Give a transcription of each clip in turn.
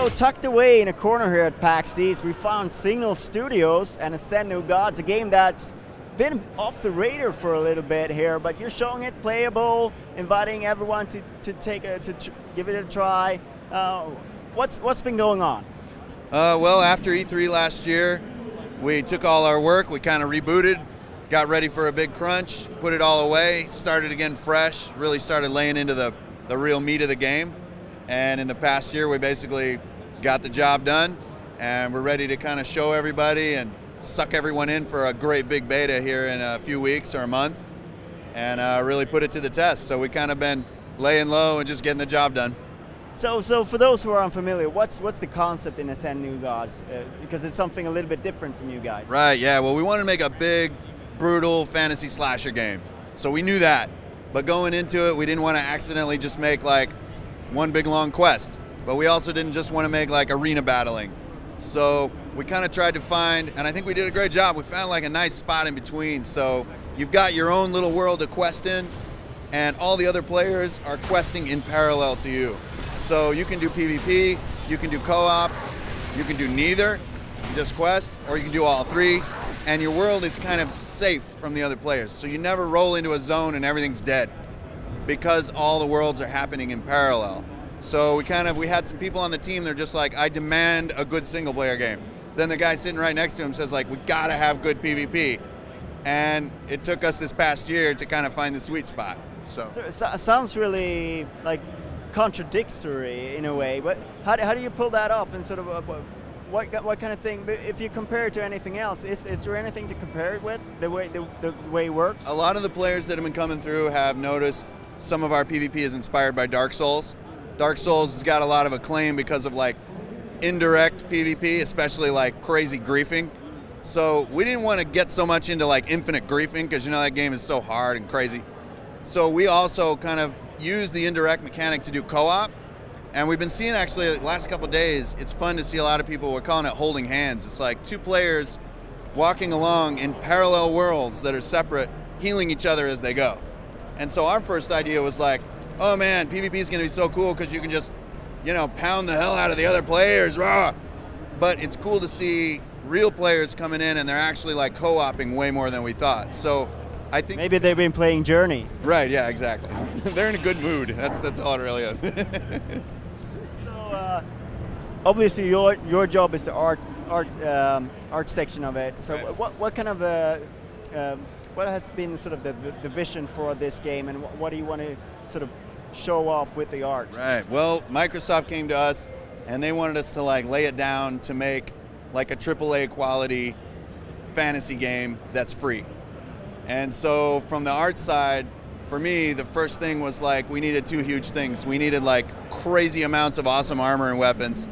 So tucked away in a corner here at PAX East, we found Signal Studios and Ascend New Gods, a game that's been off the radar for a little bit here, but you're showing it playable, inviting everyone to give it a try. What's been going on? Well, after E3 last year, we took all our work, we kind of rebooted, got ready for a big crunch, put it all away, started again fresh, really started laying into the real meat of the game. And in the past year, we basically got the job done, and we're ready to kind of show everybody and suck everyone in for a great big beta here in a few weeks or a month, and really put it to the test. So we kind of been laying low and just getting the job done. So for those who are unfamiliar, what's the concept in Ascend New Gods? Because it's something a little bit different from you guys. Right, yeah, well, we wanted to make a big, brutal fantasy slasher game. So we knew that, but going into it, we didn't want to accidentally just make like one big long quest, but we also didn't just want to make like arena battling. So we kind of tried to find, and I think we did a great job, we found like a nice spot in between. So you've got your own little world to quest in, and all the other players are questing in parallel to you. So you can do PvP, you can do co-op, you can do neither, just quest, or you can do all three, and your world is kind of safe from the other players. So you never roll into a zone and everything's dead, because all the worlds are happening in parallel. So we had some people on the team, they're just like, I demand a good single player game. Then the guy sitting right next to him says like, we gotta have good PvP. And it took us this past year to kind of find the sweet spot. So it sounds really like contradictory in a way, but how do you pull that off, and sort of what kind of thing, if you compare it to anything else, is there anything to compare it with, the way it works? A lot of the players that have been coming through have noticed some of our PvP is inspired by Dark Souls. Dark Souls has got a lot of acclaim because of like indirect PvP, especially like crazy griefing. So we didn't want to get so much into like infinite griefing, because you know that game is so hard and crazy. So we also kind of use the indirect mechanic to do co-op, and we've been seeing actually the last couple of days, it's fun to see a lot of people, we're calling it holding hands. It's like two players walking along in parallel worlds that are separate, healing each other as they go. And so our first idea was like, oh man, PvP is going to be so cool because you can just, pound the hell out of the other players, rah! But it's cool to see real players coming in and they're actually like co-oping way more than we thought. So I think maybe they've been playing Journey. Right, yeah, exactly. They're in a good mood. That's all it really is. So obviously your job is the art section of it. So right. What kind of what has been sort of the vision for this game, and what do you want to sort of show off with the art? Right. Well, Microsoft came to us and they wanted us to like lay it down to make like a AAA quality fantasy game that's free. And so from the art side, for me, the first thing was like we needed two huge things. We needed like crazy amounts of awesome armor and weapons,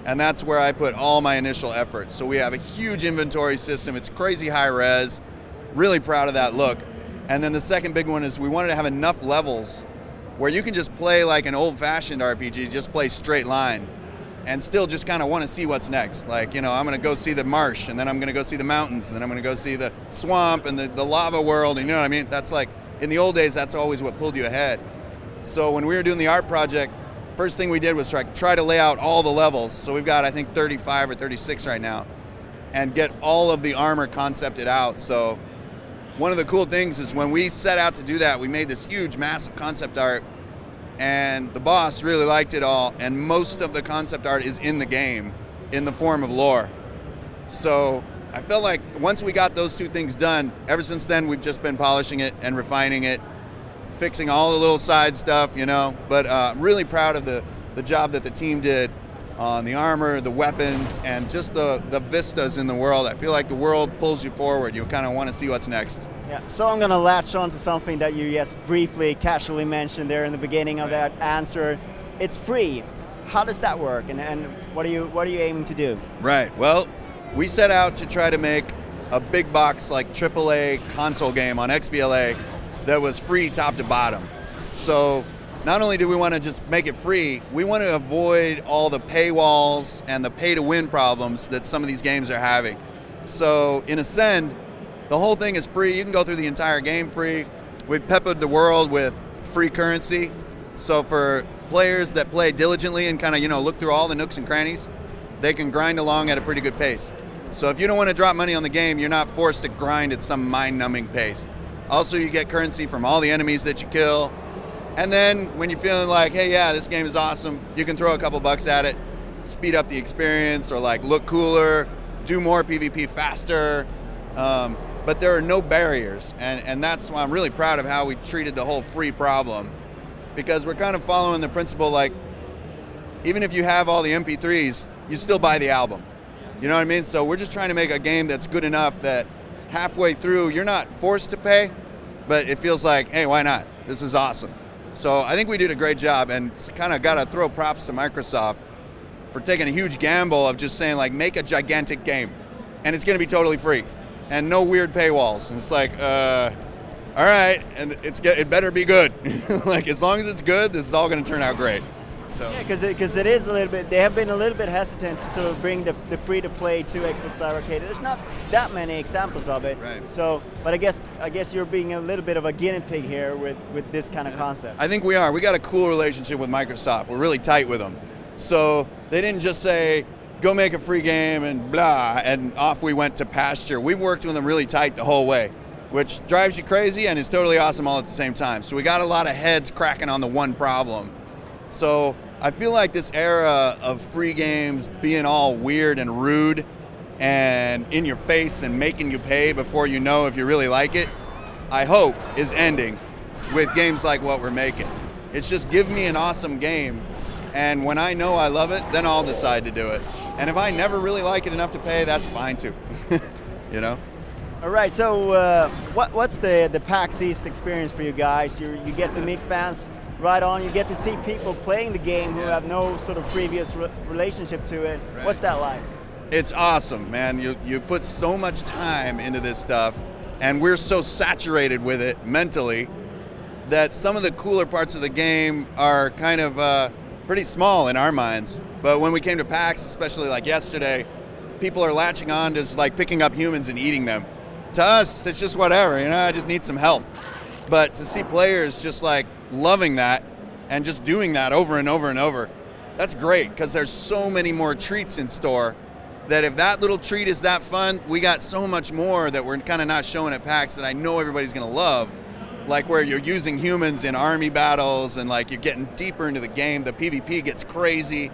and that's where I put all my initial efforts. So we have a huge inventory system. It's crazy high res. Really proud of that look. And then the second big one is we wanted to have enough levels where you can just play like an old-fashioned RPG, just play straight line, and still just kind of want to see what's next. Like, I'm going to go see the marsh, and then I'm going to go see the mountains, and then I'm going to go see the swamp and the lava world, and you know what I mean? That's like, in the old days, that's always what pulled you ahead. So when we were doing the art project, first thing we did was try to lay out all the levels. So we've got, I think, 35 or 36 right now, and get all of the armor concepted out. So one of the cool things is when we set out to do that, we made this huge, massive concept art, and the boss really liked it all, and most of the concept art is in the game in the form of lore. So I felt like once we got those two things done, ever since then we've just been polishing it and refining it, fixing all the little side stuff, but really proud of the job that the team did on the armor, the weapons, and just the vistas in the world. I feel like the world pulls you forward. You kind of want to see what's next. Yeah, so I'm going to latch on to something that you just briefly, casually mentioned there in the beginning of that answer. It's free. How does that work, and what are you aiming to do? Right, well, we set out to try to make a big box like AAA console game on XBLA that was free top to bottom. So not only do we want to just make it free, we want to avoid all the paywalls and the pay-to-win problems that some of these games are having. So in Ascend, the whole thing is free. You can go through the entire game free. We've peppered the world with free currency. So for players that play diligently and kind of, look through all the nooks and crannies, they can grind along at a pretty good pace. So if you don't want to drop money on the game, you're not forced to grind at some mind-numbing pace. Also, you get currency from all the enemies that you kill. And then when you're feeling like, hey, yeah, this game is awesome, you can throw a couple bucks at it, speed up the experience, or like look cooler, do more PvP faster. But there are no barriers, and that's why I'm really proud of how we treated the whole free problem, because we're kind of following the principle like, even if you have all the MP3s, you still buy the album. You know what I mean? So we're just trying to make a game that's good enough that halfway through, you're not forced to pay, but it feels like, hey, why not? This is awesome. So I think we did a great job, and kind of got to throw props to Microsoft for taking a huge gamble of just saying, like, make a gigantic game, and it's going to be totally free, and no weird paywalls. And it's like, all right, and it better be good. Like, as long as it's good, this is all going to turn out great. So. Yeah, because it is a little bit, they have been a little bit hesitant to sort of bring the free-to-play to Xbox Live Arcade. There's not that many examples of it. Right. So, but I guess you're being a little bit of a guinea pig here with this kind of concept. I think we are. We got a cool relationship with Microsoft. We're really tight with them. So they didn't just say, go make a free game and blah, and off we went to pasture. We've worked with them really tight the whole way, which drives you crazy and is totally awesome all at the same time. So we got a lot of heads cracking on the one problem. So I feel like this era of free games being all weird and rude and in your face and making you pay before you know if you really like it, I hope is ending with games like what we're making. It's just give me an awesome game, and when I know I love it, then I'll decide to do it. And if I never really like it enough to pay, that's fine too. You know? All right, so what's the PAX East experience for you guys? You get to meet fans right on, you get to see people playing the game who have no sort of previous relationship to it. Right. What's that like? It's awesome, man. You put so much time into this stuff, and we're so saturated with it mentally that some of the cooler parts of the game are kind of pretty small in our minds. But when we came to PAX, especially like yesterday, people are latching on to just like picking up humans and eating them. To us, it's just whatever, I just need some help. But to see players just like loving that and just doing that over and over and over, that's great, because there's so many more treats in store that if that little treat is that fun, we got so much more that we're kind of not showing at PAX that I know everybody's gonna love. Like where you're using humans in army battles and like you're getting deeper into the game, the PvP gets crazy,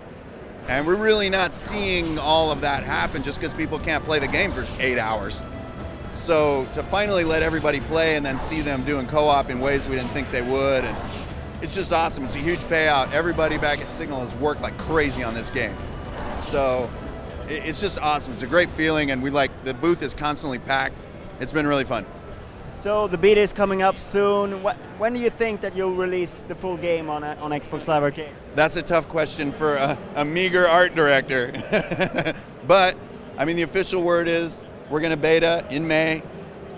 and we're really not seeing all of that happen just because people can't play the game for 8 hours. So to finally let everybody play and then see them doing co-op in ways we didn't think they would, and it's just awesome. It's a huge payout. Everybody back at Signal has worked like crazy on this game. So it's just awesome. It's a great feeling, and the booth is constantly packed. It's been really fun. So the beta is coming up soon. When do you think that you'll release the full game on Xbox Live Arcade? That's a tough question for a meager art director. But, I mean, the official word is we're going to beta in May,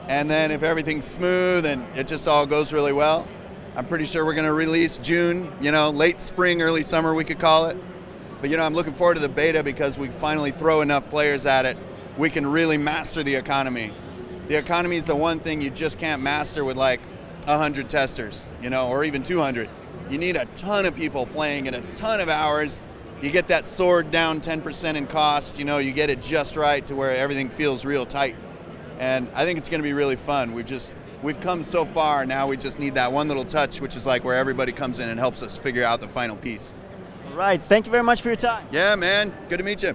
and then if everything's smooth and it just all goes really well, I'm pretty sure we're going to release June, late spring, early summer we could call it. But I'm looking forward to the beta because we finally throw enough players at it, we can really master the economy. The economy is the one thing you just can't master with like 100 testers, or even 200. You need a ton of people playing it, a ton of hours. You get that sword down 10% in cost, you get it just right to where everything feels real tight. And I think it's going to be really fun. We've come so far, now we just need that one little touch, which is like where everybody comes in and helps us figure out the final piece. All right, thank you very much for your time. Yeah, man, good to meet you.